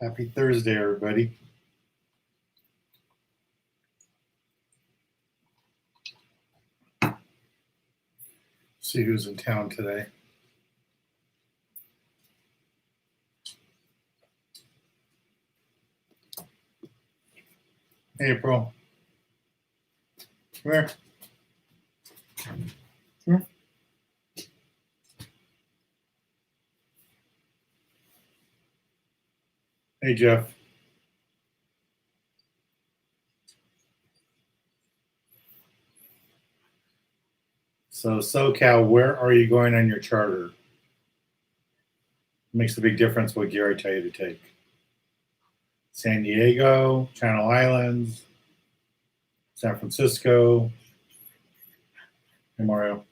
Happy Thursday, everybody. See who's in town today. Hey, April. Come here. Come here. Hey, Jeff. So, SoCal, where are you going on your charter? It makes a big difference what gear I tell you to take. San Diego, Channel Islands, San Francisco. Hey, Mario.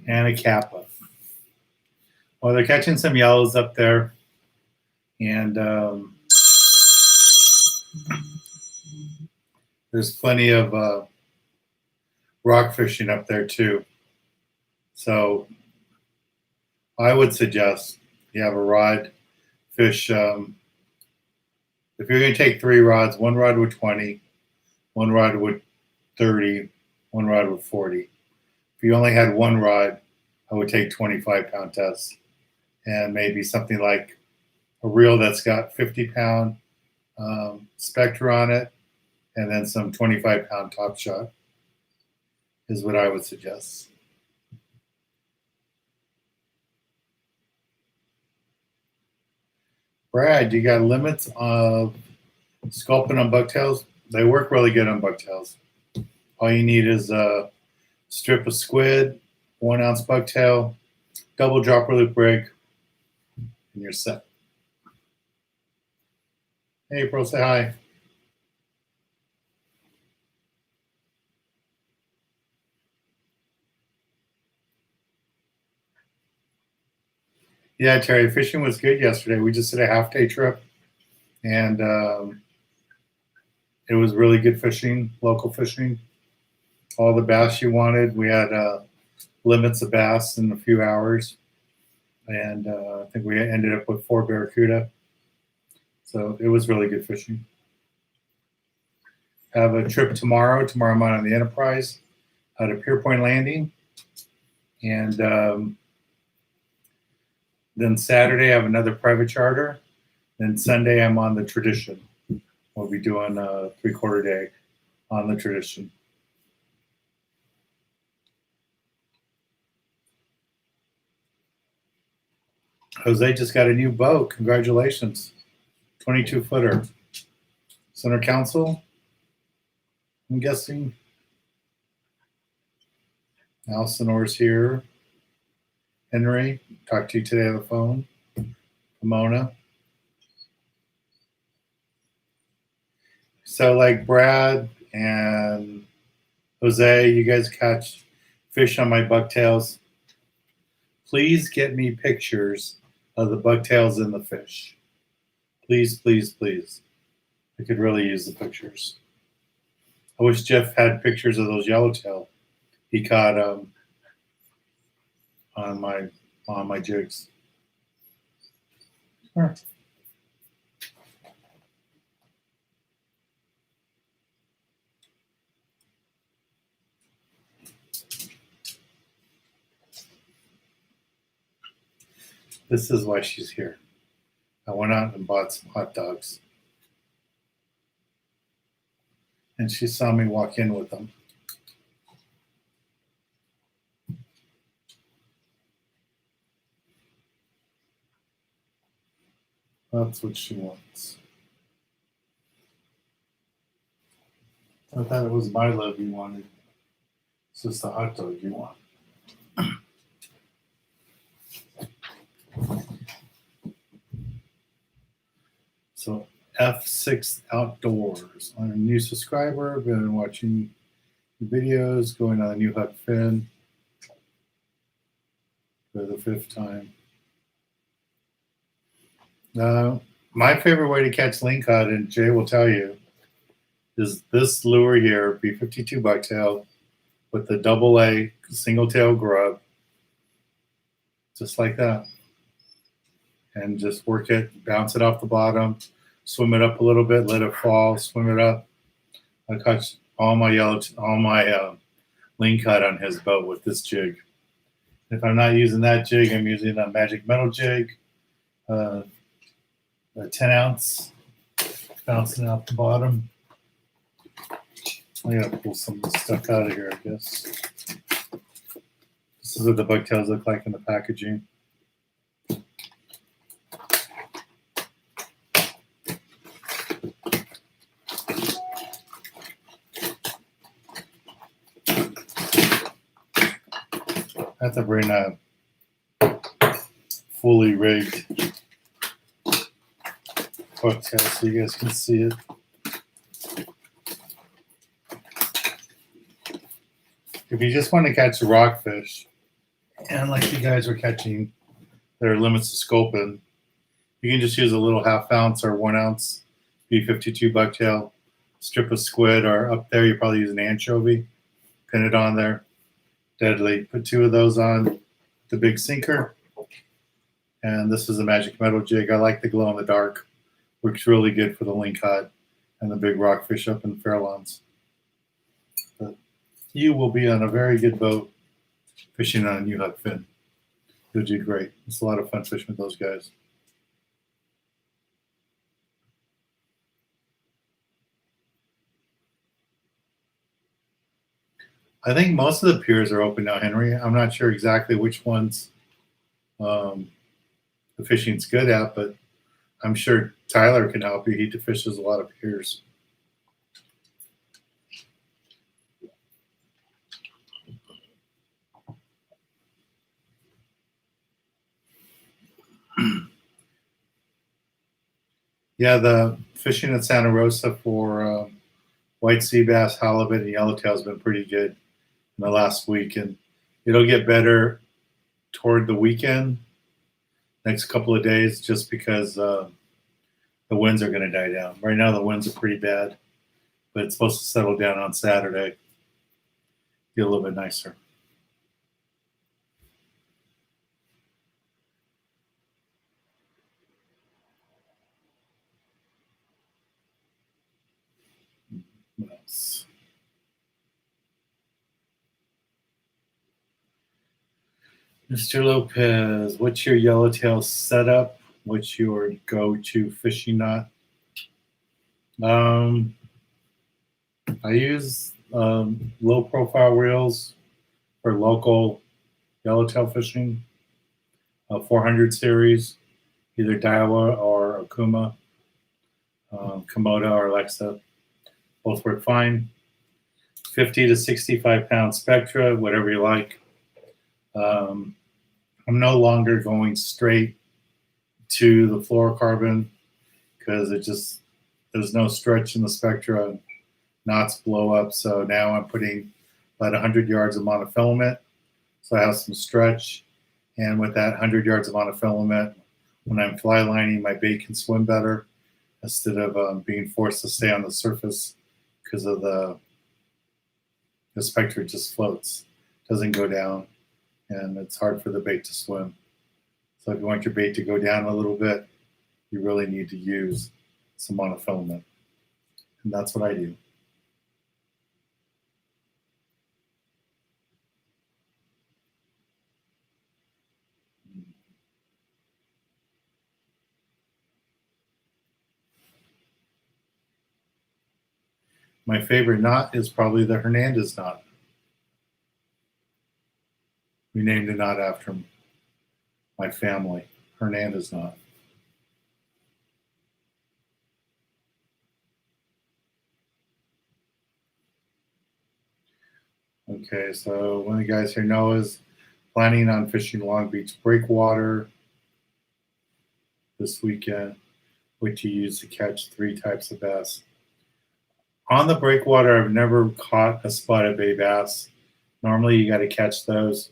Anacapa. Well, they're catching some yellows up there. And there's plenty of rock fishing up there too. So I would suggest you have a rod, fish. If you're going to take 3 rods, 1 rod with 20, 1 rod with 30, 1 rod with 40. If you only had 1 rod, I would take 25-pound tests and maybe something like a reel that's got 50-pound Spectra on it, and then some 25-pound Top Shot is what I would suggest. Brad, you got limits of sculpin on bucktails? They work really good on bucktails. All you need is a strip of squid, 1 ounce bucktail, double dropper loop rig, and you're set. Hey, April, say hi. Yeah, Terry, fishing was good yesterday. We just did a half-day trip, and it was really good fishing, local fishing. All the bass you wanted. We had limits of bass in a few hours, and I think we ended up with 4 barracuda. So it was really good fishing. I have a trip tomorrow. Tomorrow I'm on the Enterprise out of Pier Point Landing, and then Saturday I have another private charter. Then Sunday I'm on the Tradition. We'll be doing a 3/4 day on the Tradition. Jose just got a new boat. Congratulations. 22-footer. Center Council, I'm guessing. Alcinore's here. Henry, talked to you today on the phone. Pomona. So like Brad and Jose, you guys catch fish on my bucktails. Please get me pictures of the bucktails and the fish. Please, please, please. I could really use the pictures. I wish Jeff had pictures of those yellowtail he caught on my jigs. Sure. This is why she's here. I went out and bought some hot dogs, and she saw me walk in with them. That's what she wants. I thought it was my love you wanted. It's just the hot dog you want. So F6 Outdoors. I'm a new subscriber. I've been watching the videos, going on a new Huck Finn for the 5th time. My favorite way to catch lingcod, and Jay will tell you, is this lure here, B52 bucktail with the double A single tail grub, just like that. And just work it, bounce it off the bottom, swim it up a little bit, let it fall, swim it up. I caught all my lingcod on his boat with this jig. If I'm not using that jig, I'm using a magic metal jig, a 10-ounce, bouncing out the bottom. I gotta pull some of this stuff out of here, I guess. This is what the bugtails look like in the packaging. I have to bring a fully rigged bugtail so you guys can see it. If you just want to catch a rockfish, and like you guys are catching their limits of sculpin, you can just use a little 1/2 ounce or 1 ounce B52 bucktail, strip of squid, or up there you probably use an anchovy, pin it on there. Deadly. Put 2 of those on the big sinker. And this is a magic metal jig. I like the glow in the dark. Works really good for the lingcod and the big rockfish up in Fairlawns. But you will be on a very good boat fishing on a new hook fin. You'll do great. It's a lot of fun fishing with those guys. I think most of the piers are open now, Henry. I'm not sure exactly which ones the fishing's good at, but I'm sure Tyler can help you. He fishes a lot of piers. Yeah, the fishing in Santa Rosa for white sea bass, halibut, and yellowtail has been pretty good in the last week, and it'll get better toward the weekend, next couple of days, just because the winds are going to die down. Right now the winds are pretty bad, but it's supposed to settle down on Saturday, get a little bit nicer. What else? Mr. Lopez, what's your yellowtail setup? What's your go-to fishing knot? I use low-profile reels for local yellowtail fishing. 400 series, either Daiwa or Okuma, Komodo or Alexa, both work fine. 50 to 65 pound Spectra, whatever you like. I'm no longer going straight to the fluorocarbon because there's no stretch in the Spectra. Knots blow up, so now I'm putting about 100 yards of monofilament, so I have some stretch. And with that 100 yards of monofilament, when I'm fly lining, my bait can swim better instead of being forced to stay on the surface because of the Spectra just floats, doesn't go down, and it's hard for the bait to swim. So if you want your bait to go down a little bit, you really need to use some monofilament. And that's what I do. My favorite knot is probably the Hernandez knot. We named a knot after my family, Hernandez knot. Okay, so one of the guys here, Noah's planning on fishing Long Beach breakwater this weekend, which you use to catch 3 types of bass. On the breakwater, I've never caught a spotted bay bass. Normally, you got to catch those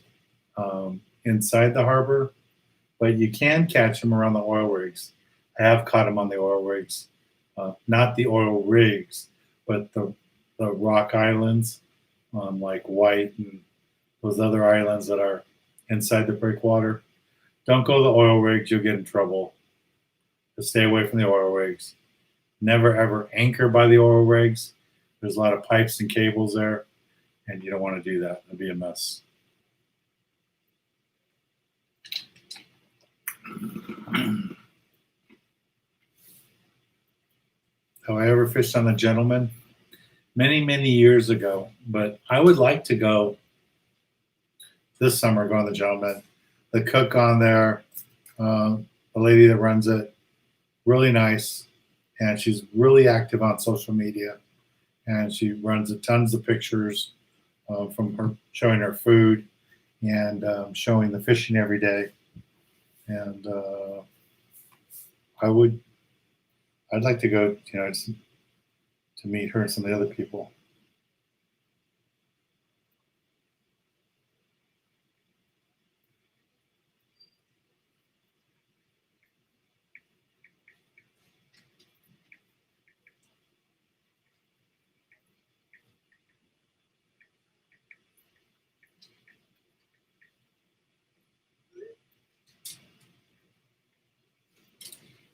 inside the harbor, but you can catch them around the oil rigs. I have caught them on the oil rigs, not the oil rigs, but the rock islands on like White and those other islands that are inside the breakwater. Don't go to the oil rigs, you'll get in trouble. Just stay away from the oil rigs. Never ever anchor by the oil rigs. There's a lot of pipes and cables there, and you don't want to do that. It'll be a mess. Have I ever fished on the Gentleman? Many, many years ago, but I would like to go this summer, go on the Gentleman. The cook on there, the lady that runs it, really nice, and she's really active on social media, and she runs tons of pictures from her showing her food and showing the fishing every day. And I'd like to go, to meet her and some of the other people.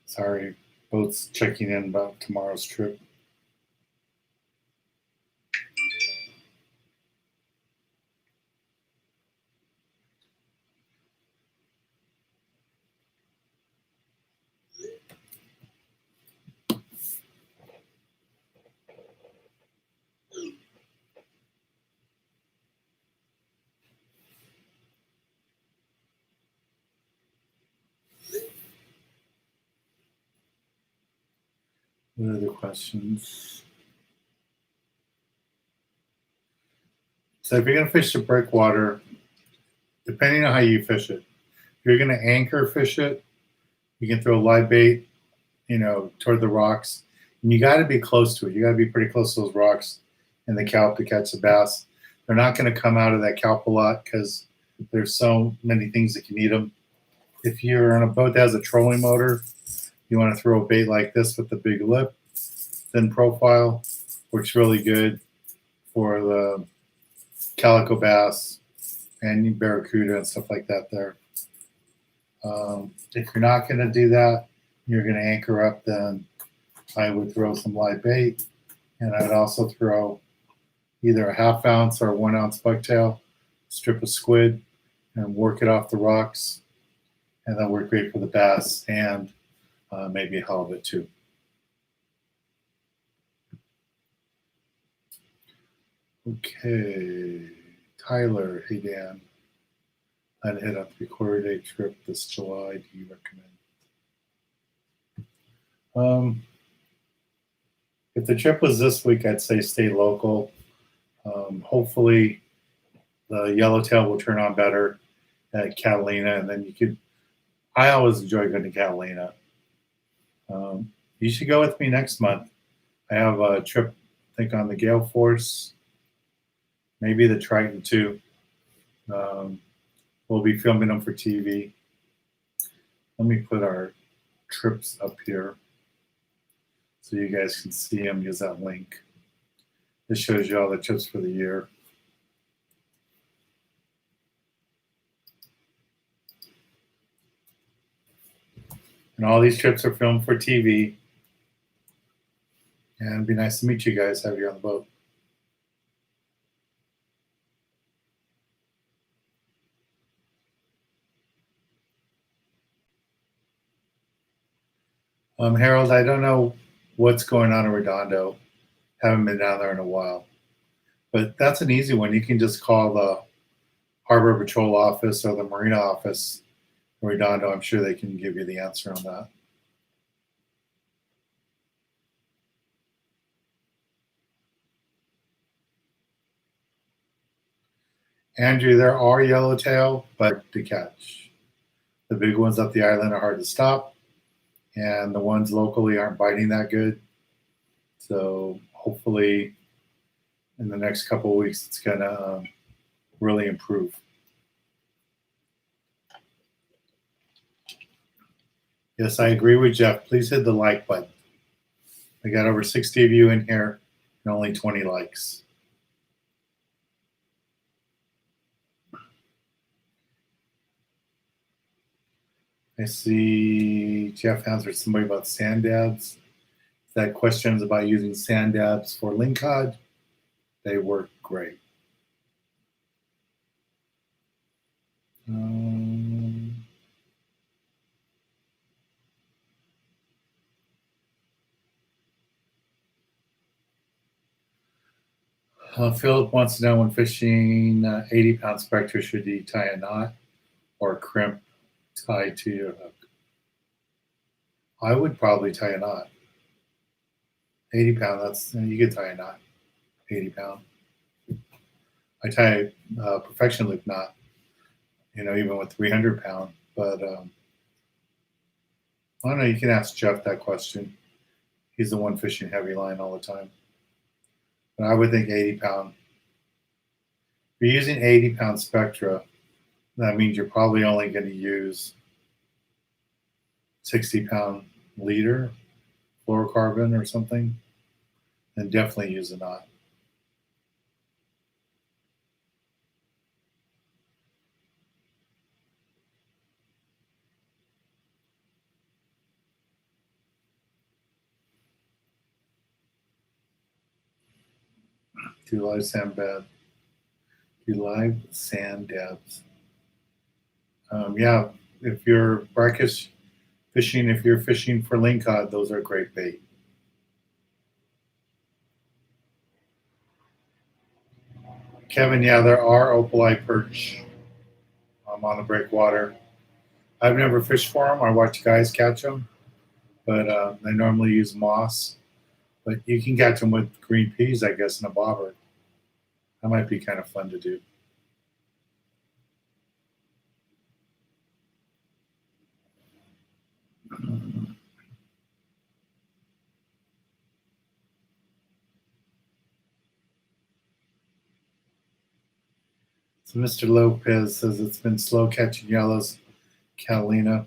Sorry, boats checking in about tomorrow's trip. What other questions? So if you're going to fish the breakwater, depending on how you fish it, if you're going to anchor fish it, you can throw live bait, toward the rocks. And you got to be close to it. You got to be pretty close to those rocks in the kelp to catch the bass. They're not going to come out of that kelp a lot because there's so many things that can eat them. If you're on a boat that has a trolling motor, you want to throw a bait like this with the big lip, thin profile, works really good for the calico bass and barracuda and stuff like that there. If you're not going to do that, you're going to anchor up, then I would throw some live bait, and I'd also throw either a 1/2 ounce or a 1 ounce bucktail, strip of squid, and work it off the rocks, and that'll work great for the bass and maybe a halibut too. Okay, Tyler, hey Dan, I'd head up the 1/4 day trip this July. Do you recommend? If the trip was this week, I'd say stay local. Hopefully, the yellowtail will turn on better at Catalina, and then I always enjoy going to Catalina. You should go with me next month. I have a trip, I think, on the Gale Force, maybe the Triton too. We'll be filming them for TV. Let me put our trips up here so you guys can see them. Use that link. This shows you all the trips for the year. And all these trips are filmed for TV. And it'd be nice to meet you guys, have you on the boat. Harold, I don't know what's going on in Redondo. Haven't been down there in a while. But that's an easy one. You can just call the Harbor Patrol office or the Marina office in Redondo. I'm sure they can give you the answer on that. Andrew, there are yellowtail, but to catch. The big ones up the island are hard to stop, and the ones locally aren't biting that good. So hopefully in the next couple of weeks, it's going to really improve. Yes, I agree with Jeff. Please hit the like button. I got over 60 of you in here and only 20 likes. I see Jeff answered somebody about sand dabs. That questions about using sand dabs for lingcod. They work great. Philip wants to know when fishing 80-pound spectra, should you tie a knot or crimp tied to your hook? I would probably tie a knot. 80-pound, that's you could tie a knot. 80-pound. I tie a perfection loop knot, even with 300-pound. But I don't know. You can ask Jeff that question. He's the one fishing heavy line all the time. But I would think 80-pound. If you're using 80-pound spectra, that means you're probably only going to use 60-pound leader fluorocarbon or something, then definitely use a knot. Do live sand bed. Do live sand dabs. Yeah, if you're brackish fishing, if you're fishing for lingcod, those are great bait. Kevin, yeah, there are opalite perch on the breakwater. I've never fished for them. I watch guys catch them, but they normally use moss. But you can catch them with green peas, I guess, in a bobber. That might be kind of fun to do. So Mr. Lopez says it's been slow catching yellows, Catalina.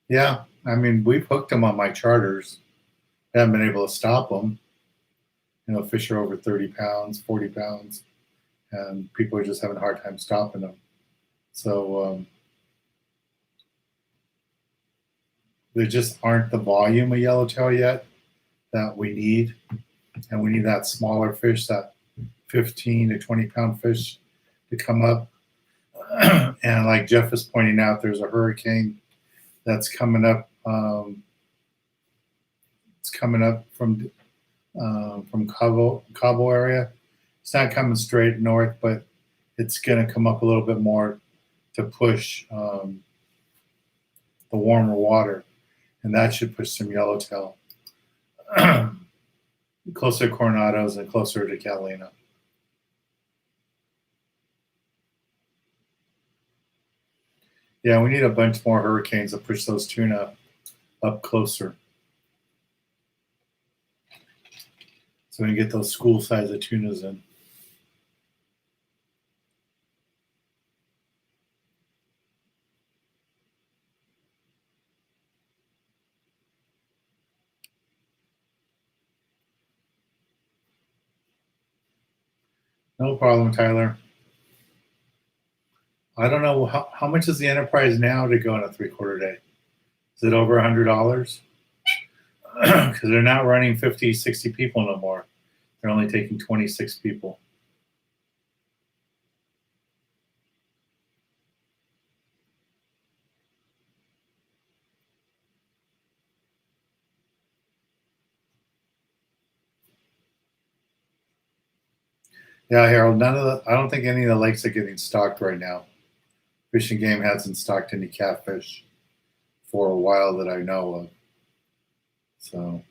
Yeah, I mean, we've hooked them on my charters. I haven't been able to stop them. Fish are over 30 pounds, 40 pounds, and people are just having a hard time stopping them. So there just aren't the volume of yellowtail yet that we need. And we need that smaller fish, that 15 to 20 pound fish to come up. And like Jeff is pointing out, there's a hurricane that's coming up. It's coming up from Cabo area. It's not coming straight north, but it's going to come up a little bit more to push the warmer water, and that should push some yellowtail closer to Coronados and closer to Catalina. Yeah, we need a bunch more hurricanes to push those tuna up closer, so we can get those school size of tunas in. No problem, Tyler. I don't know how much is the Enterprise now to go on a 3/4 day. Is it over $100? Because they're not running 50, 60 people no more. They're only taking 26 people. Yeah, Harold. I don't think any of the lakes are getting stocked right now. Fish and Game hasn't stocked any catfish for a while that I know of. So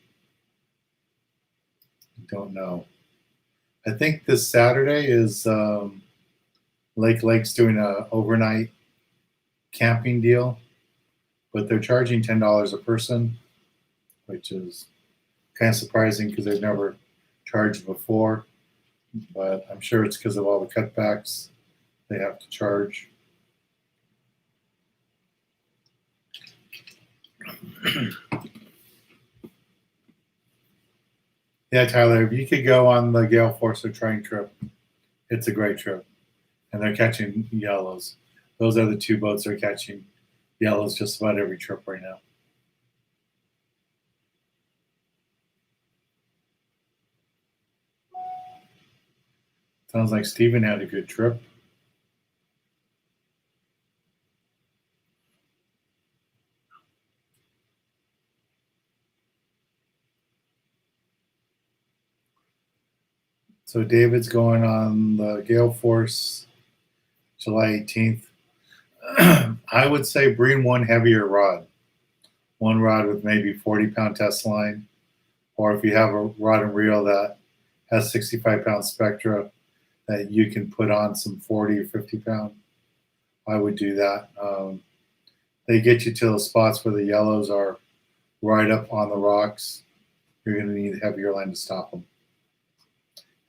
I don't know. I think this Saturday is Lake Lake's doing a overnight camping deal, but they're charging $10 a person, which is kind of surprising because they've never charged before. But I'm sure it's because of all the cutbacks they have to charge. Yeah, Tyler, if you could go on the Gale Forcer train trip, it's a great trip. And they're catching yellows. Those are the two boats they're catching. Yellow's just about every trip right now. Sounds like Steven had a good trip. So David's going on the Gale Force July 18th. I would say bring one heavier rod. One rod with maybe 40-pound test line. Or if you have a rod and reel that has 65-pound spectra that you can put on some 40 or 50-pound, I would do that. They get you to the spots where the yellows are right up on the rocks. You're going to need a heavier line to stop them.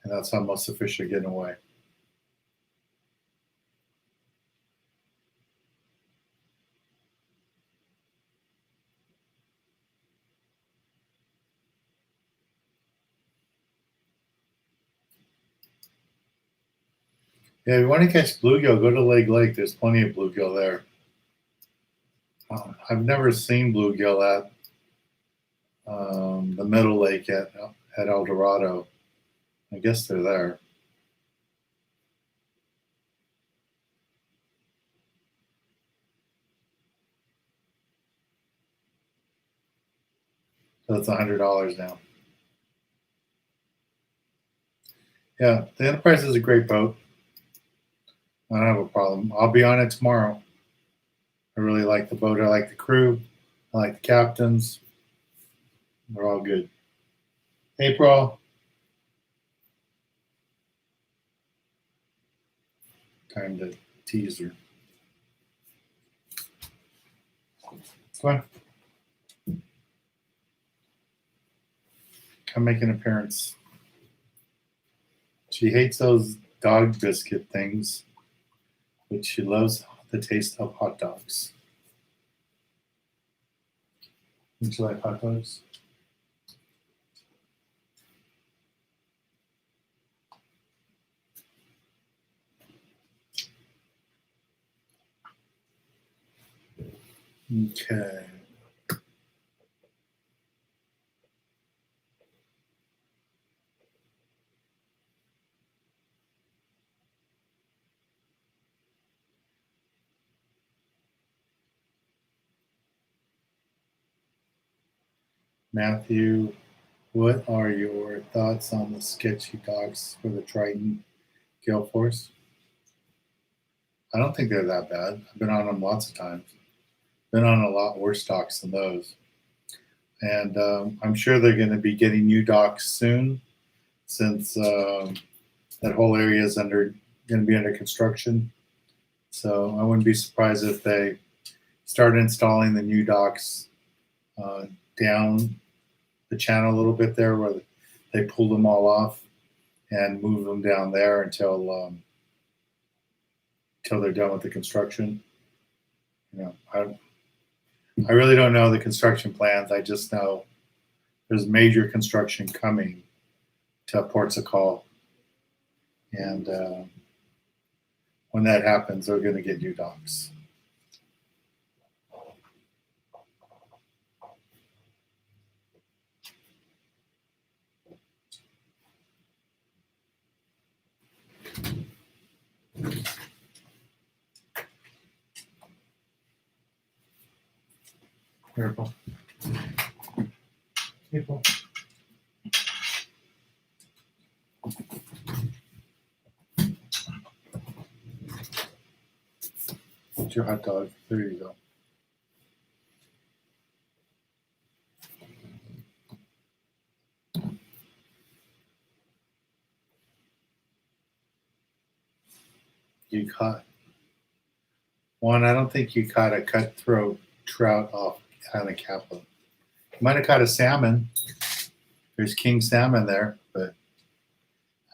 And that's how most of the fish are getting away. Yeah, if you want to catch bluegill, go to Lake Lake. There's plenty of bluegill there. I've never seen bluegill at the Middle Lake at El Dorado. I guess they're there. So it's $100 now. Yeah, the Enterprise is a great boat. I don't have a problem. I'll be on it tomorrow. I really like the boat. I like the crew. I like the captains. They're all good. April. Time to tease her. Come on. Come make an appearance. She hates those dog biscuit things, but she loves the taste of hot dogs. Don't you like hot dogs? Okay. Matthew, what are your thoughts on the sketchy docks for the Triton Gale Force? I don't think they're that bad. I've been on them lots of times. Been on a lot worse docks than those. And I'm sure they're going to be getting new docks soon, since that whole area is going to be under construction. So I wouldn't be surprised if they start installing the new docks down the channel a little bit there, where they pull them all off and move them down there until they're done with the construction. You know, I really don't know the construction plans. I just know there's major construction coming to Ports of Call, and when that happens, they're going to get new docks. Careful. Careful. It's your hot dog. There you go. You caught one. I don't think you caught a cutthroat trout off Island Kaplan. You might have caught a salmon. There's king salmon there, but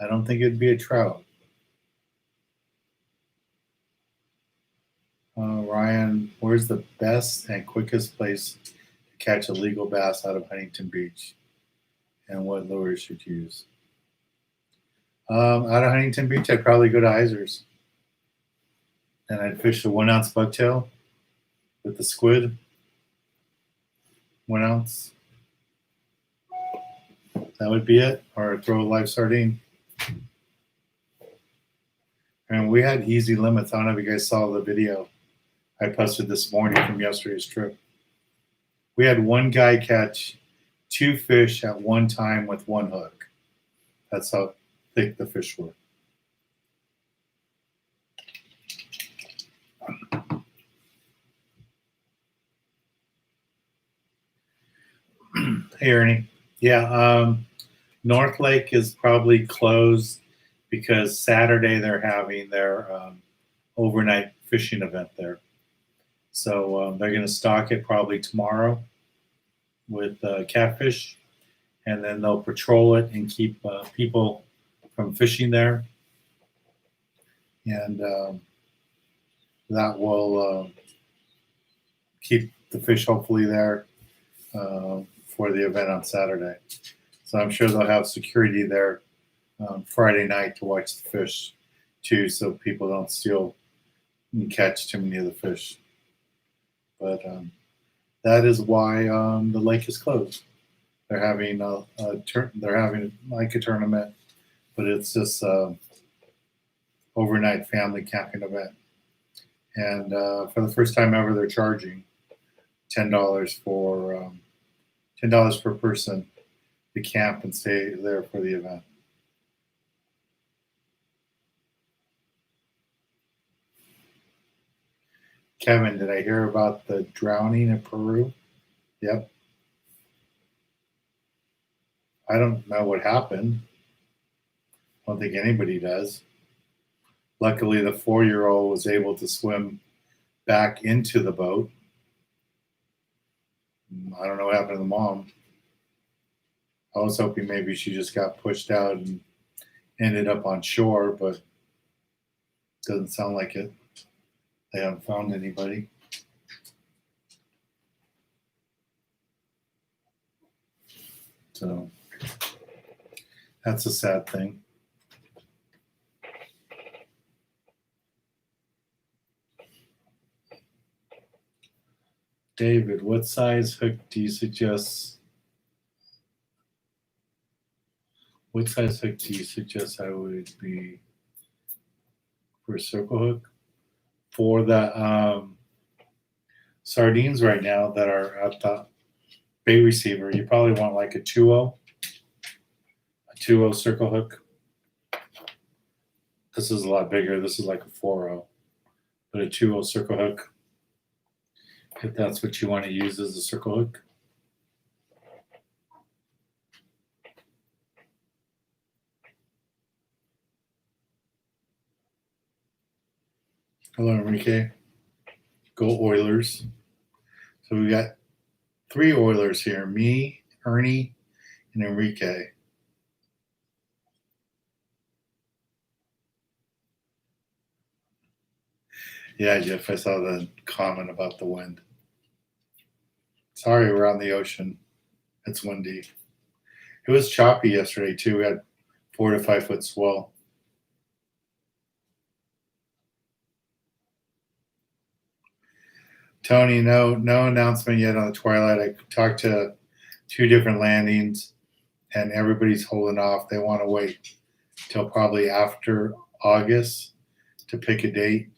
I don't think it'd be a trout. Ryan, where's the best and quickest place to catch a legal bass out of Huntington Beach, and what lures should you use? Out of Huntington Beach, I'd probably go to Iser's, and I'd fish the 1 ounce bucktail, with the squid, 1 ounce. That would be it, or throw a live sardine. And we had easy limits. I don't know if you guys saw the video I posted this morning from yesterday's trip. We had one guy catch 2 fish at one time with 1 hook. That's how thick the fish were. Hey, Ernie. Yeah, North Lake is probably closed because Saturday they're having their overnight fishing event there. So they're going to stock it probably tomorrow with catfish, and then they'll patrol it and keep people from fishing there. And that will keep the fish hopefully there for the event on Saturday. So I'm sure they'll have security there Friday night to watch the fish too, so people don't steal and catch too many of the fish. But that is why the lake is closed. They're having they're having like a tournament, but it's just overnight family camping event. And for the first time ever, they're charging $10 for $10 per person to camp and stay there for the event. Kevin, did I hear about the drowning in Peru? Yep. I don't know what happened. I don't think anybody does. Luckily, the 4-year-old was able to swim back into the boat. I don't know what happened to the mom. I was hoping maybe she just got pushed out and ended up on shore, but doesn't sound like it. They haven't found anybody. So that's a sad thing. David, what size hook do you suggest? What size hook do you suggest I would be for a circle hook? For the sardines right now that are at the bait receiver, you probably want like a 2-0 circle hook. This is a lot bigger. This is like a 4-0, but a 2-0 circle hook, if that's what you want to use as a circle hook. Hello, Enrique. Go Oilers. So we got 3 Oilers here, me, Ernie, and Enrique. Yeah, Jeff, I saw the comment about the wind. Sorry, we're on the ocean. It's windy. It was choppy yesterday, too. We had 4 to 5 foot swell. Tony, no announcement yet on the Twilight. I talked to 2 different landings, and everybody's holding off. They want to wait till probably after August to pick a date.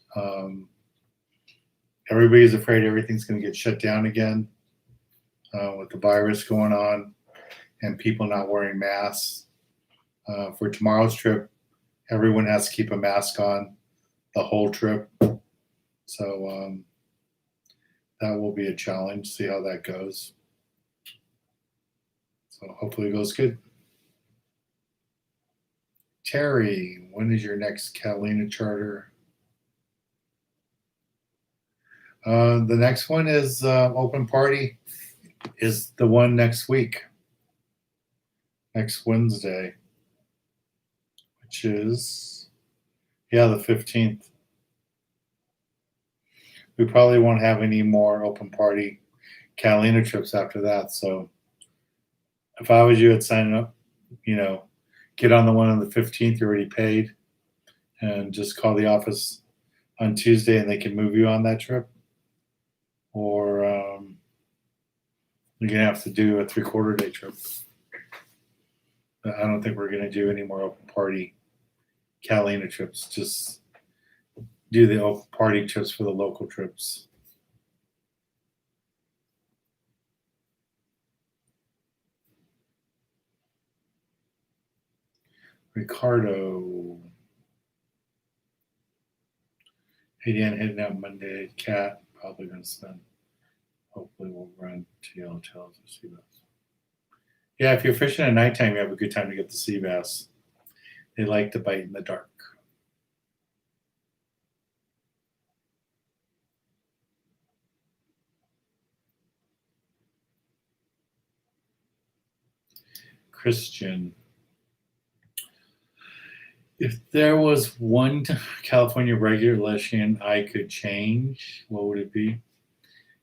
Everybody's afraid everything's going to get shut down again with the virus going on and people not wearing masks. For tomorrow's trip, everyone has to keep a mask on the whole trip. So that will be a challenge. See how that goes. So hopefully it goes good. Terry, when is your next Catalina charter? The next one is open party is the one next week, next Wednesday, which is, yeah, the 15th. We probably won't have any more open party Catalina trips after that. So if I was you, I'd sign up, get on the one on the 15th you already paid and just call the office on Tuesday and they can move you on that trip. or you're going to have to do a 3/4 day trip. I don't think we're going to do any more open party Catalina trips. Just do the open party trips for the local trips. Ricardo. Hey Dan, heading out Monday. Cat, probably going to spend. Hopefully we'll run to yellow tails or sea bass. Yeah, if you're fishing at nighttime, you have a good time to get the sea bass. They like to bite in the dark. Christian. If there was one California regulation I could change, what would it be?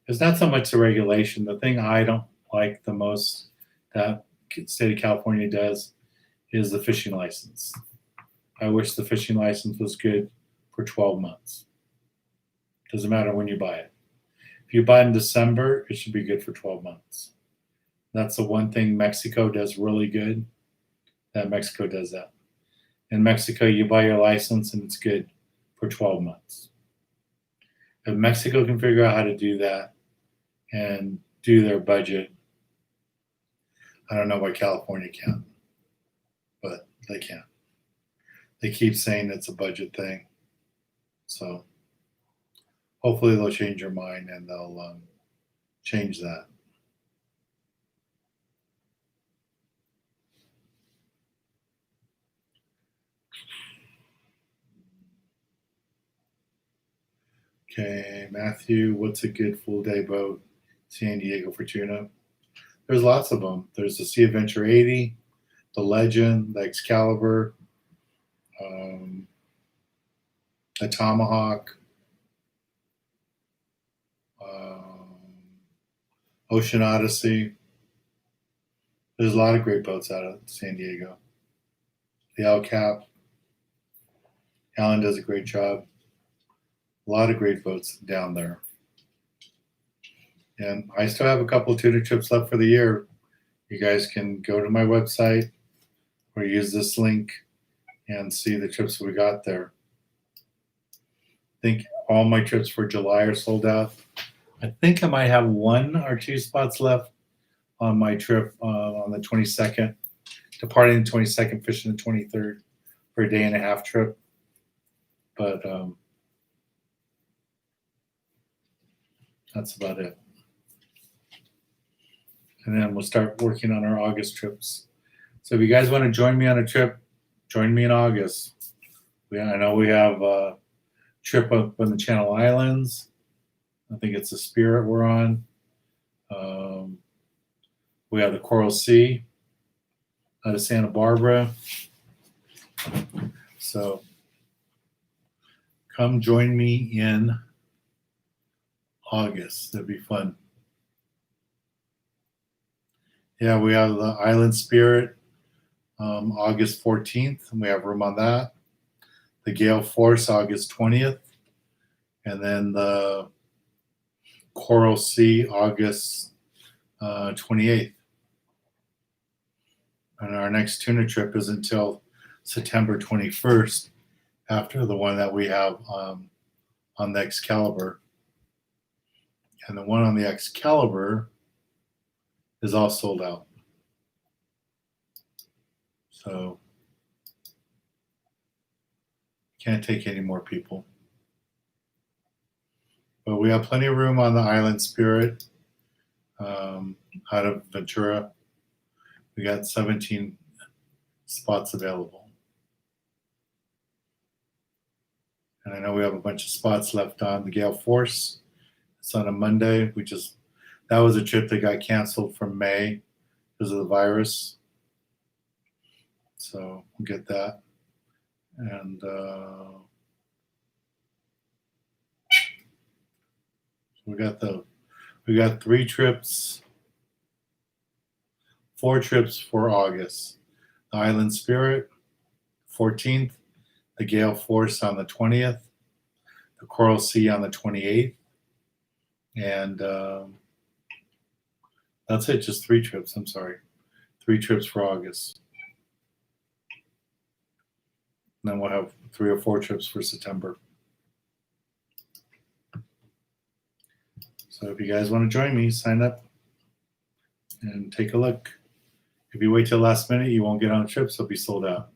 It's not so much the regulation. The thing I don't like the most that state of California does is the fishing license. I wish the fishing license was good for 12 months. Doesn't matter when you buy it. If you buy it in December, it should be good for 12 months. That's the one thing Mexico does really good. That Mexico does that. In Mexico, you buy your license and it's good for 12 months. If Mexico can figure out how to do that and do their budget, I don't know why California can't, but they can. They keep saying it's a budget thing. So hopefully they'll change their mind and they'll change that. Okay, Matthew, what's a good full day boat? San Diego for tuna? There's lots of them. There's the Sea Adventure 80, the Legend, the Excalibur, the Tomahawk, Ocean Odyssey. There's a lot of great boats out of San Diego. The El Cap. Alan does a great job. A lot of great boats down there. And I still have a couple of tuna trips left for the year. You guys can go to my website or use this link and see the trips we got there. I think all my trips for July are sold out. I think I might have 1 or 2 spots left on my trip on the 22nd, departing the 22nd, fishing the 23rd for a day and a half trip. But that's about it. And then we'll start working on our August trips. So if you guys want to join me on a trip, join me in August. I know we have a trip up on the Channel Islands. I think it's the Spirit we're on. We have the Coral Sea out of Santa Barbara. So come join me in August. That'd be fun. Yeah, we have the Island Spirit August 14th, and we have room on that. The Gale Force August 20th, and then the Coral Sea August 28th. And our next tuna trip is until September 21st, after the one that we have on the Excalibur. And the one on the Excalibur is all sold out. So can't take any more people. But we have plenty of room on the Island Spirit out of Ventura. We got 17 spots available. And I know we have a bunch of spots left on the Gale Force. It's on a Monday. That was a trip that got canceled from May because of the virus. So we'll get that. And we got 3 trips, 4 trips for August. The Island Spirit, 14th, the Gale Force on the 20th, the Coral Sea on the 28th, And that's it, just 3 trips. I'm sorry. 3 trips for August. And then we'll have 3 or 4 trips for September. So if you guys want to join me, sign up and take a look. If you wait till the last minute, you won't get on trips. They'll be sold out.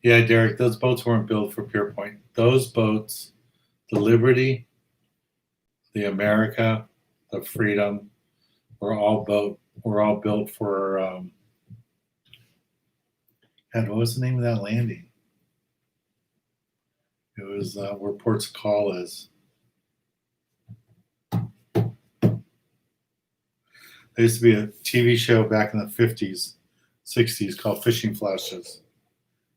Yeah, Derek, those boats weren't built for Pierpoint. Those boats, the Liberty, the America, the Freedom, were all built for. God, what was the name of that landing? It was where Ports Call is. There used to be a TV show back in the 50s, 60s called Fishing Flashes,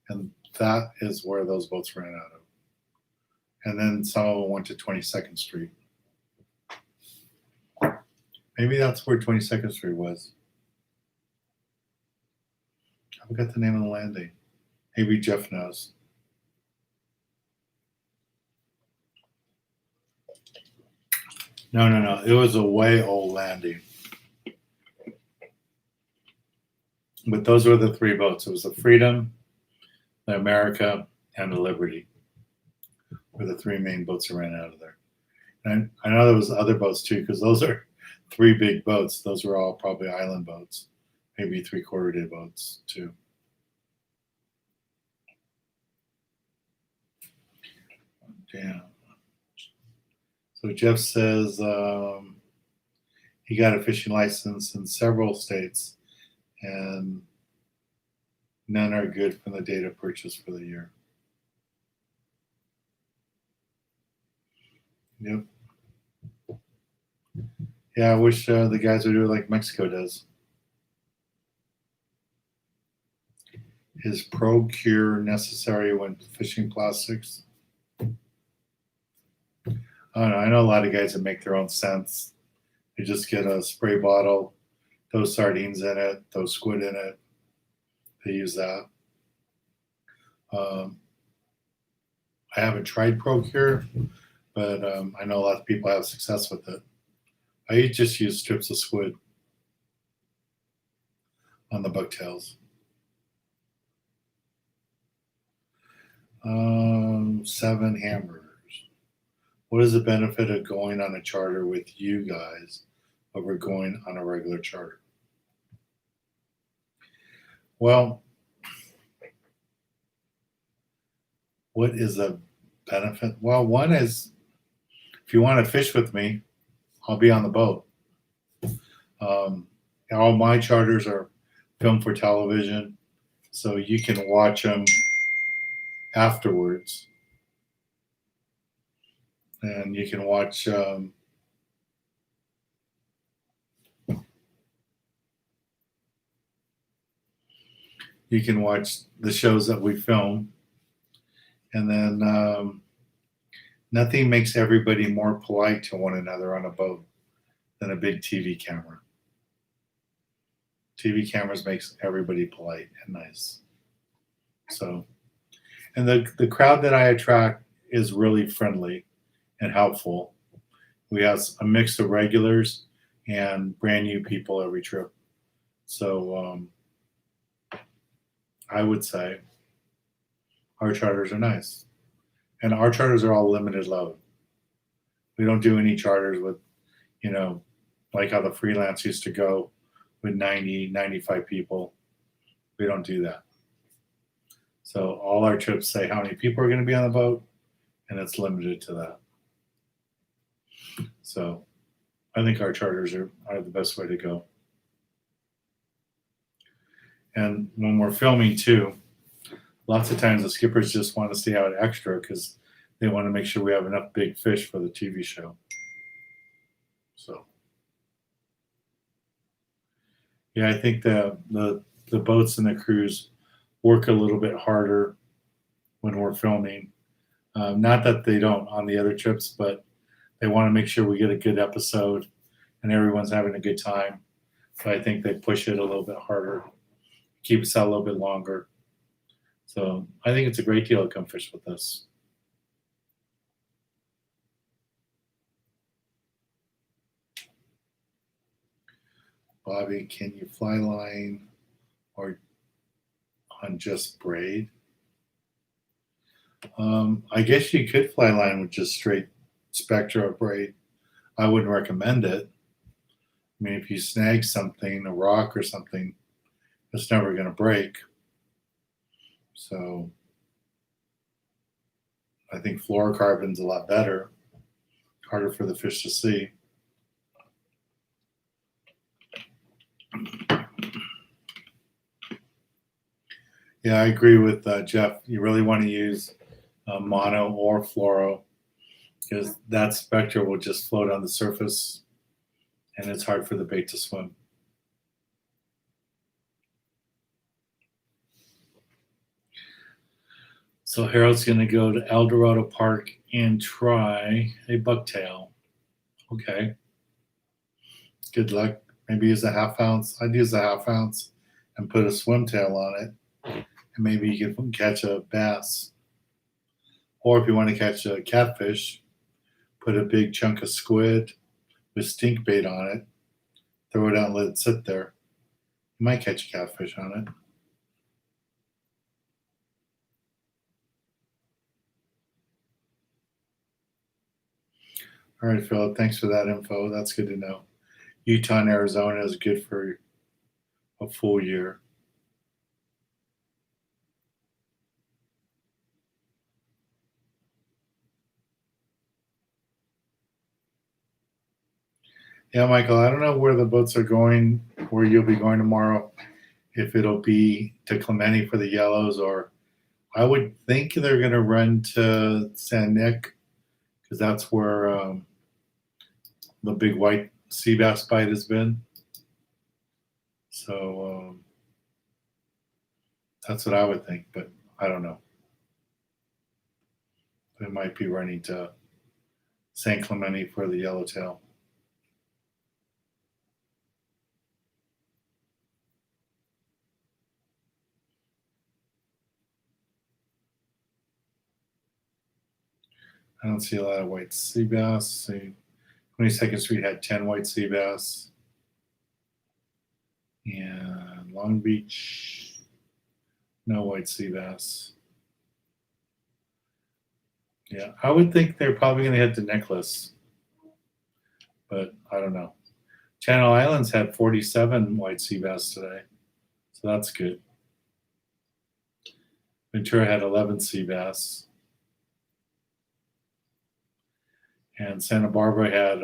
and that is where those boats ran out of. And then some of them went to 22nd Street. Maybe that's where 22nd Street was. I forgot the name of the landing. Maybe Jeff knows. No. It was a way old landing. But those were the 3 boats. It was the Freedom, the America, and the Liberty were the 3 main boats that ran out of there. And I know there was other boats too, because those are 3 big boats. Those were all probably island boats, maybe 3/4 day boats too. Damn. So Jeff says he got a fishing license in several states, and none are good from the date of purchase for the year. Yep. Yeah, I wish the guys would do it like Mexico does. Is ProCure necessary when fishing plastics? I don't know. I know a lot of guys that make their own scents. They just get a spray bottle, throw sardines in it, throw squid in it. They use that. I haven't tried ProCure, but I know a lot of people have success with it. I just use strips of squid on the bucktails. 7 hamburgers. What is the benefit of going on a charter with you guys over going on a regular charter? Well, what is the benefit? Well, one is if you want to fish with me, I'll be on the boat. All my charters are filmed for television, so you can watch them afterwards. And you can watch the shows that we film. And then nothing makes everybody more polite to one another on a boat than a big TV camera. TV cameras makes everybody polite and nice. So, and the crowd that I attract is really friendly and helpful. We have a mix of regulars and brand new people every trip. So I would say our charters are nice. And our charters are all limited load. We don't do any charters with, like how the freelance used to go with 90, 95 people. We don't do that. So all our trips say how many people are going to be on the boat, and it's limited to that. So I think our charters are the best way to go. And when we're filming too, lots of times the skippers just want to stay out extra because they want to make sure we have enough big fish for the TV show. So, Yeah, I think the boats and the crews work a little bit harder when we're filming. Not that they don't on the other trips, but they want to make sure we get a good episode and everyone's having a good time. So I think they push it a little bit harder, keep us out a little bit longer. So I think it's a great deal to come fish with us. Bobby, can you fly line or on just braid? I guess you could fly line with just straight Spectra braid. I wouldn't recommend it. I mean, if you snag something, a rock or something, it's never going to break. So I think fluorocarbon's a lot better, harder for the fish to see. Yeah, I agree with Jeff. You really want to use mono or fluoro because that spectra will just float on the surface and it's hard for the bait to swim. So Harold's going to go to El Dorado Park and try a bucktail. Okay. Good luck. Maybe use a half ounce. I'd use a half ounce and put a swim tail on it. And maybe you can catch a bass. Or if you want to catch a catfish, put a big chunk of squid with stink bait on it. Throw it out and let it sit there. You might catch a catfish on it. All right, Philip, thanks for that info. That's good to know. Utah and Arizona is good for a full year. Yeah, Michael, I don't know where the boats are going, where you'll be going tomorrow, if it'll be to Clemente for the yellows, or I would think they're going to run to San Nick because that's where the big white sea bass bite has been. So that's what I would think, but I don't know. They might be running to San Clemente for the yellowtail. I don't see a lot of white sea bass. See, 22nd Street had 10 white sea bass. And Long Beach, no white sea bass. Yeah, I would think they're probably going to hit the necklace, but I don't know. Channel Islands had 47 white sea bass today, so that's good. Ventura had 11 sea bass. And Santa Barbara had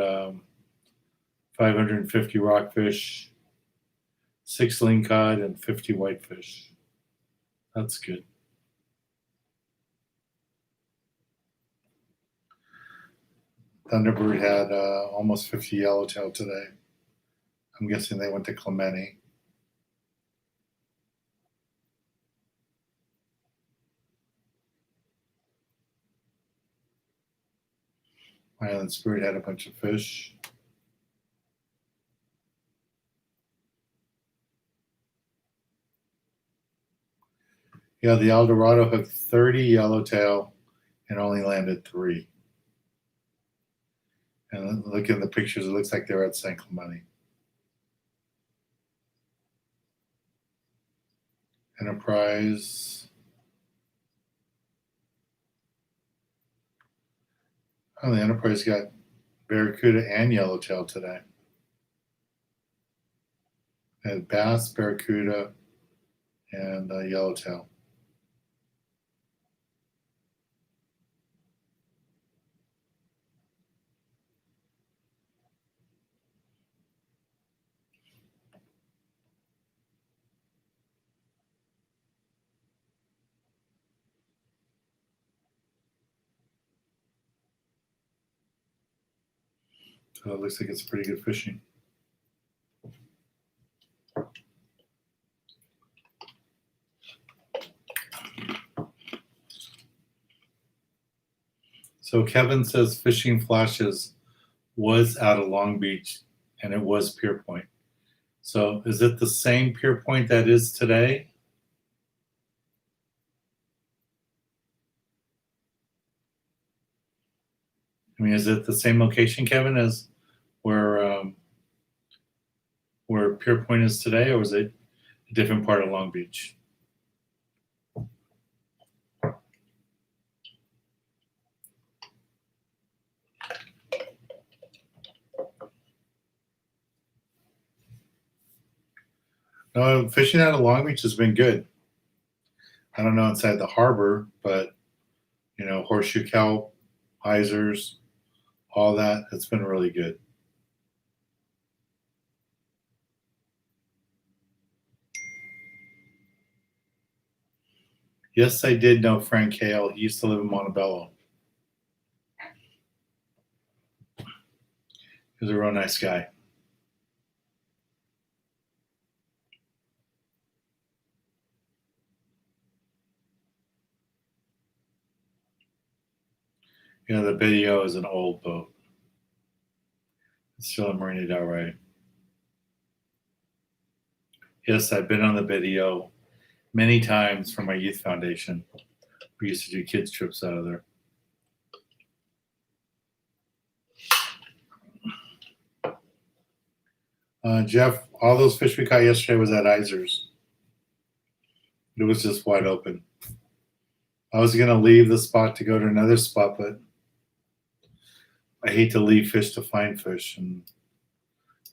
550 rockfish, 6 lingcod, and 50 whitefish. That's good. Thunderbird had almost 50 yellowtail today. I'm guessing they went to Clemente. Island Spirit had a bunch of fish. Yeah, the El Dorado hooked 30 yellowtail and only landed 3. And looking at the pictures, it looks like they're at San Clemente. Enterprise. Oh, the Enterprise got barracuda and yellowtail today. They had bass, barracuda, and yellowtail. So it looks like it's pretty good fishing. So Kevin says fishing flashes was out of Long Beach and it was Pier Point. So is it the same Pier Point that is today? I mean, is it the same location, Kevin, as where Pier Point is today, or is it a different part of Long Beach? No, fishing out of Long Beach has been good. I don't know inside the harbor, but Horseshoe Kelp, Isers, all that, it's been really good. Yes, I did know Frank Hale. He used to live in Montebello. He was a real nice guy. The Video is an old boat. It's still a Marina Del Rey. Yes, I've been on the Video many times for my youth foundation. We used to do kids trips out of there. Jeff, all those fish we caught yesterday was at Isers. It was just wide open. I was going to leave the spot to go to another spot, but I hate to leave fish to find fish. And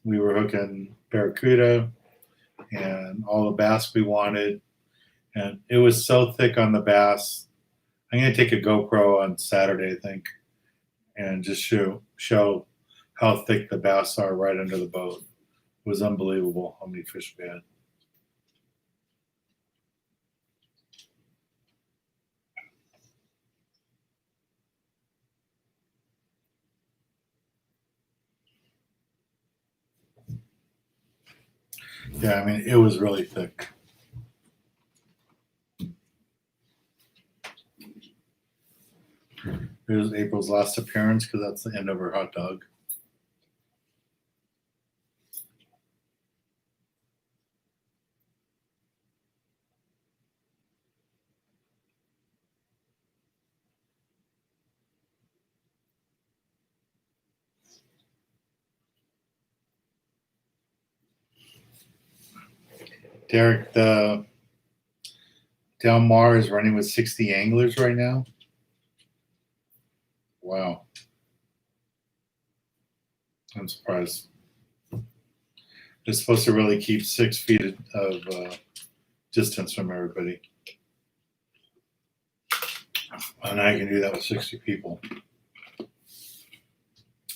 we were hooking barracuda and all the bass we wanted. And it was so thick on the bass. I'm going to take a GoPro on Saturday, I think, and just show how thick the bass are right under the boat. It was unbelievable how many fish we had. Yeah, I mean, it was really thick. Here's April's last appearance because that's the end of her hot dog. Derek, the Del Mar is running with 60 anglers right now. Wow. I'm surprised. They're supposed to really keep 6 feet of distance from everybody. And I can do that with 60 people.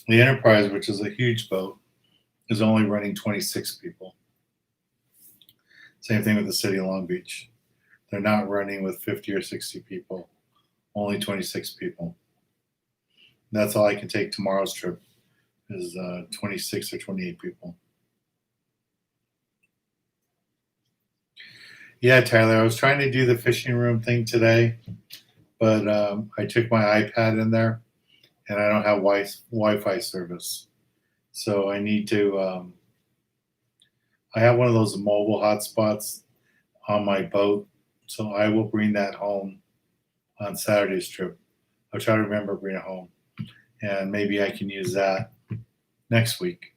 The Enterprise, which is a huge boat, is only running 26 people. Same thing with the City of Long Beach. They're not running with 50 or 60 people, only 26 people. And that's all I can take tomorrow's trip is 26 or 28 people. Yeah, Tyler, I was trying to do the fishing room thing today, but I took my iPad in there and I don't have Wi-Fi service. So I need to, I have one of those mobile hotspots on my boat. So I will bring that home on Saturday's trip. I'll try to remember to bring it home. And maybe I can use that next week.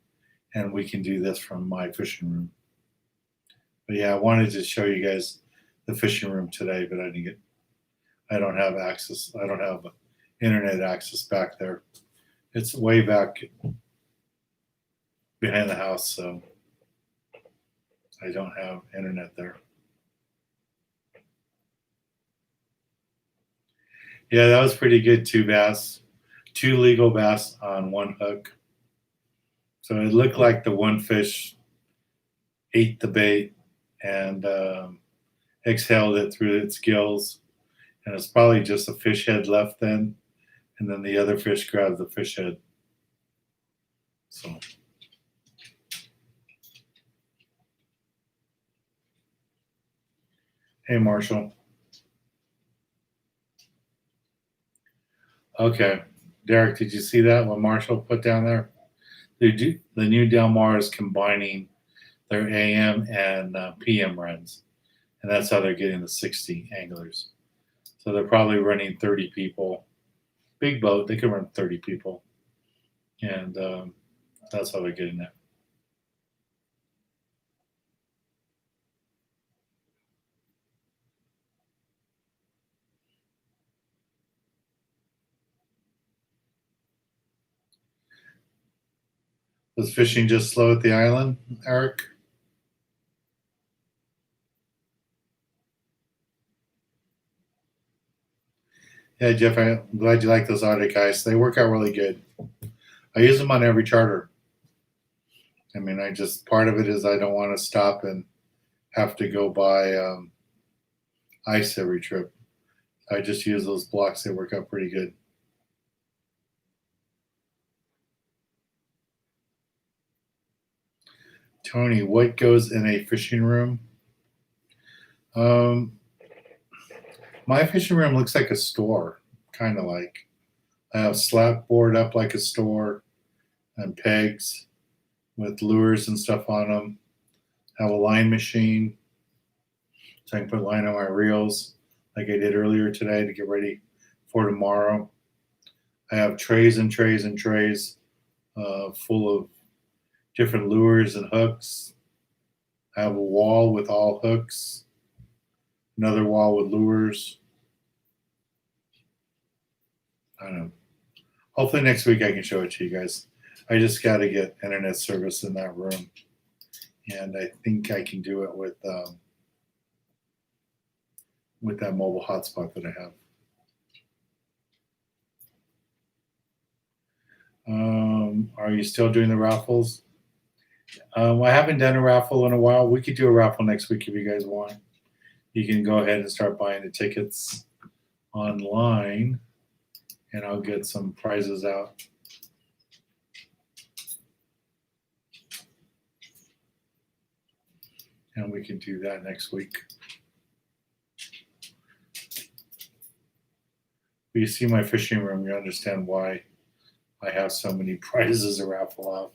And we can do this from my fishing room. But yeah, I wanted to show you guys the fishing room today, but I don't have access. I don't have internet access back there. It's way back behind the house, so I don't have internet there. Yeah, that was pretty good. 2 bass, 2 legal bass on 1 hook. So it looked like the one fish ate the bait and exhaled it through its gills. And it's probably just a fish head left then. And then the other fish grabbed the fish head. So. Hey, Marshall. Okay. Derek, did you see that? What Marshall put down there? The new Del Mar is combining their AM and PM runs, and that's how they're getting the 60 anglers. So they're probably running 30 people. Big boat, they can run 30 people, and that's how they're getting it. Was fishing just slow at the island, Eric? Yeah, Jeff, I'm glad you like those Arctic ice. They work out really good. I use them on every charter. I mean, I just part of it is I don't want to stop and have to go buy ice every trip. I just use those blocks. They work out pretty good. Tony, what goes in a fishing room? Um, my fishing room looks like a store, kind of like. I have slat board up like a store and pegs with lures and stuff on them. I have a line machine so I can put line on my reels like I did earlier today to get ready for tomorrow. I have trays and trays and trays full of different lures and hooks. I have a wall with all hooks, another wall with lures. I don't know. Hopefully next week I can show it to you guys. I just got to get internet service in that room, and I think I can do it with that mobile hotspot that I have. Are you still doing the raffles? I haven't done a raffle in a while. We could do a raffle next week if you guys want. You can go ahead and start buying the tickets online, and I'll get some prizes out. And we can do that next week. When you see my fishing room, you understand why I have so many prizes to raffle off.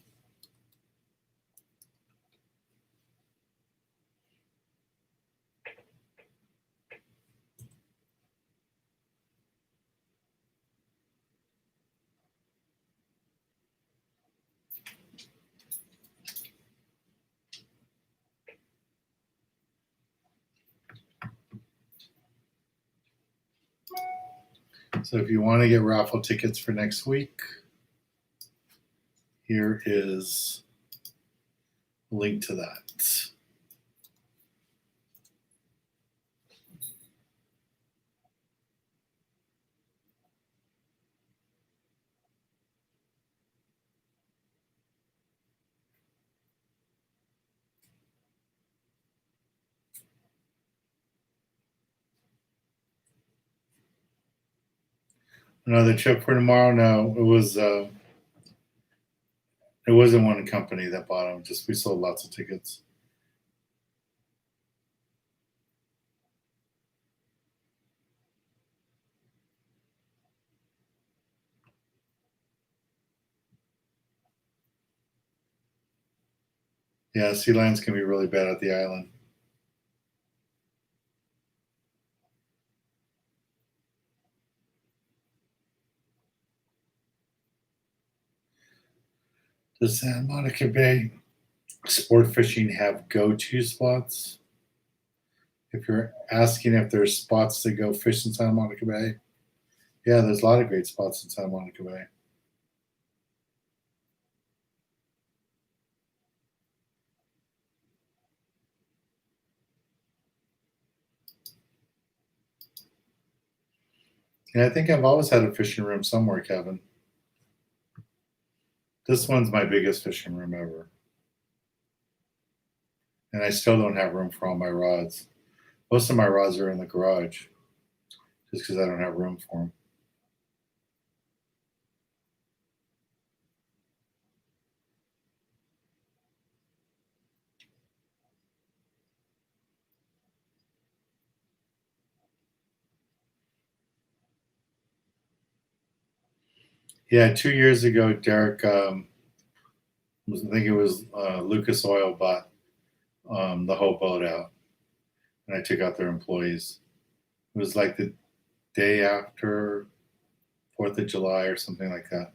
So if you want to get raffle tickets for next week, here is a link to that. Another trip for tomorrow? No, it wasn't one company that bought them. Just we sold lots of tickets. Yeah, sea lions can be really bad at the island. Does Santa Monica Bay sport fishing have go-to spots? If you're asking if there's spots to go fish in Santa Monica Bay, yeah, there's a lot of great spots in Santa Monica Bay. And I think I've always had a fishing room somewhere, Kevin. This one's my biggest fishing room ever. And I still don't have room for all my rods. Most of my rods are in the garage just because I don't have room for them. Yeah, 2 years ago, Derek, I think it was Lucas Oil bought the whole boat out, and I took out their employees. It was like the day after 4th of July or something like that.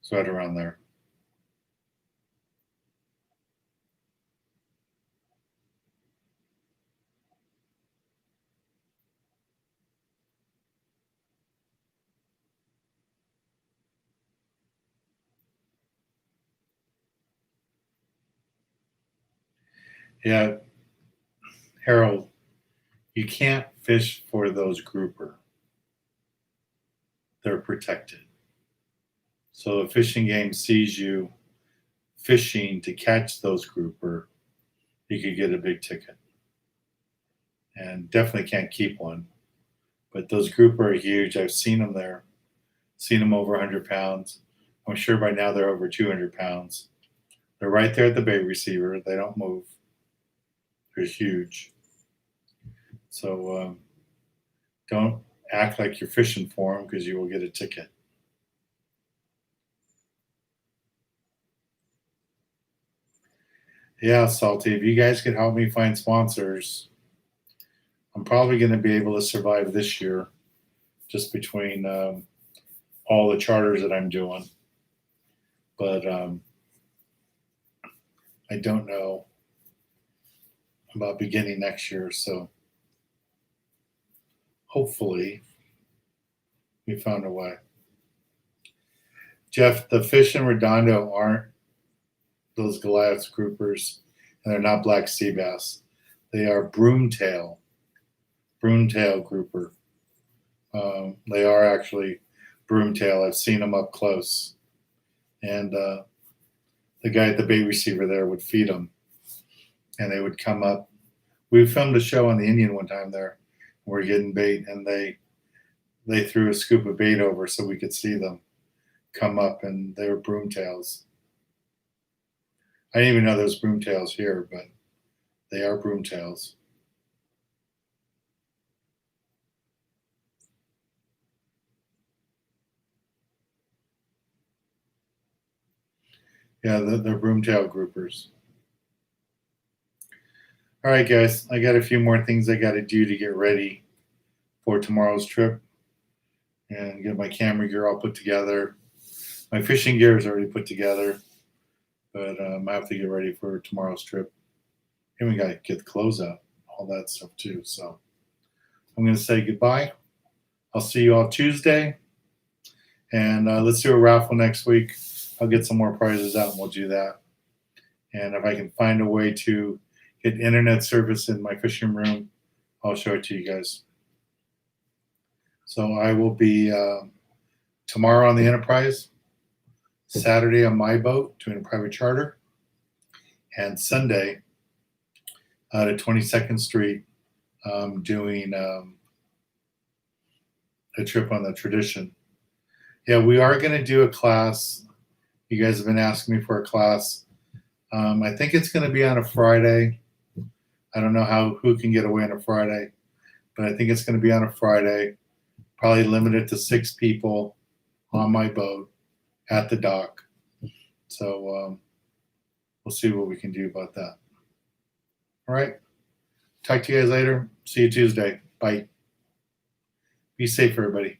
It's right around there. Yeah, Harold, you can't fish for those grouper. They're protected. So the fishing game sees you fishing to catch those grouper, you could get a big ticket. And definitely can't keep one. But those grouper are huge. I've seen them there, seen them over 100 pounds. I'm sure by now they're over 200 pounds. They're right there at the bait receiver. They don't move. They're huge. So don't act like you're fishing for them because you will get a ticket. Yeah, Salty, if you guys could help me find sponsors, I'm probably going to be able to survive this year just between all the charters that I'm doing. But I don't know about beginning next year. So hopefully we found a way. Jeff, the fish in Redondo aren't those Goliath groupers, and they're not black sea bass. They are broomtail grouper. They are actually broomtail. I've seen them up close. And the guy at the bait receiver there would feed them, and they would come up. We filmed a show on the Indian one time there. We're getting bait, and they threw a scoop of bait over so we could see them come up, and they were broomtails. I didn't even know there was broomtails here, but they are broomtails. Yeah, they're broomtail groupers. All right, guys, I got a few more things I got to do to get ready for tomorrow's trip and get my camera gear all put together. My fishing gear is already put together, but I have to get ready for tomorrow's trip. And we got to get the clothes out, all that stuff too. So I'm going to say goodbye. I'll see you all Tuesday. And let's do a raffle next week. I'll get some more prizes out and we'll do that. And if I can find a way to get internet service in my fishing room, I'll show it to you guys. So I will be tomorrow on the Enterprise, Saturday on my boat doing a private charter, and Sunday at 22nd Street doing a trip on the Tradition. Yeah, we are going to do a class. You guys have been asking me for a class. I think it's going to be on a Friday. I don't know who can get away on a Friday, but I think it's going to be on a Friday. Probably limited to 6 people on my boat at the dock. So we'll see what we can do about that. All right. Talk to you guys later. See you Tuesday. Bye. Be safe, everybody.